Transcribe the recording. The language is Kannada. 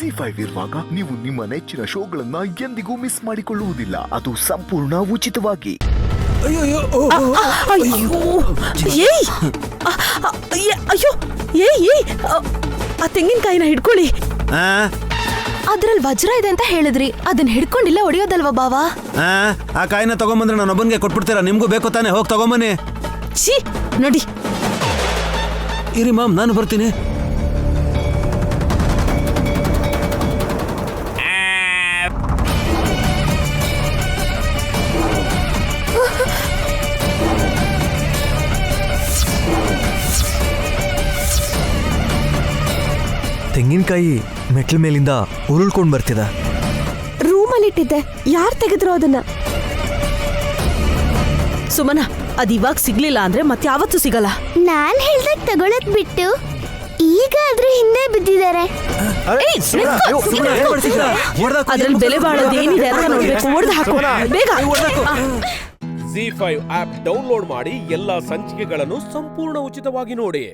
ZEE5 ಇರುವಾಗ ನೀವು ನಿಮ್ಮ ನೆಚ್ಚಿನ ಶೋಗಳನ್ನ ಎಂದಿಗೂ ಮಿಸ್ ಮಾಡಿಕೊಳ್ಳುವುದಿಲ್ಲ. ಅದು ಸಂಪೂರ್ಣ ಉಚಿತವಾಗಿ. ಅಯ್ಯೋ ಆ ತೆಂಗಿನಕಾಯಿನ ಹಿಡ್ಕೊಳ್ಳಿ. ಅದ್ರಲ್ಲಿ ವಜ್ರ ಇದೆ ಅಂತ ಹೇಳಿದ್ರಿ, ಅದನ್ನ ಹಿಡ್ಕೊಂಡಿಲ್ಲ ಹೊಡಿಯೋದಲ್ವಾ ಬಾವಾ? ಆ ಕಾಯಿನ ತಗೊಂಬಂದ್ರೆ ನಾನು ಒಬ್ಬನ್ಗೆ ಕೊಟ್ಬಿಡ್ತೀರಾ? ನಿಮ್ಗೂ ಬೇಕು ತಾನೆ? ಹೋಗಿ ತಗೊಂಬನ್ನಿ. ಛೀ ನಡಿ. ಇರಿ ಮಾಮ್, ನಾನು ಬರ್ತೀನಿ. ತೆಂಗಿನಕಾಯಿ ಮೆಟ್ಲ ಮೇಲಿಂದ ಉರುಳ್ಕೊಂಡ್ ಬರ್ತಿದ. ರೂಮಲ್ಲಿ ಇಟ್ಟಿದ್ದೆ, ಯಾರು ತೆಗೆದ್ರು ಅದನ್ನ? ಸುಮನ, ಅದ್ ಇವಾಗ ಸಿಗ್ಲಿಲ್ಲ ಅಂದ್ರೆ ಮತ್ತೆ ಯಾವತ್ತೂ ಸಿಗಲ್ಲ. ನಾನ್ ಹೇಳ್ದಾಗ ತಗೊಳಕ್ ಬಿಟ್ಟು ಈಗ ಅದ್ರ ಹಿಂದೆ ಬಿದ್ದಿದ್ದಾರೆ. ಅದ್ರಲ್ಲಿ ಬೆಲೆ ಬಾಳೋದು ಏನಿದೆ ಅಂತ ನೋಡ್ಬೇಕು. ಹೊಡೆದು ಹಾಕು ಬೇಗ. ZEE5 ಆಪ್ ಡೌನ್ಲೋಡ್ ಮಾಡಿ ಎಲ್ಲಾ ಸಂಚಿಕೆಗಳನ್ನು ಸಂಪೂರ್ಣ ಉಚಿತವಾಗಿ ನೋಡಿ.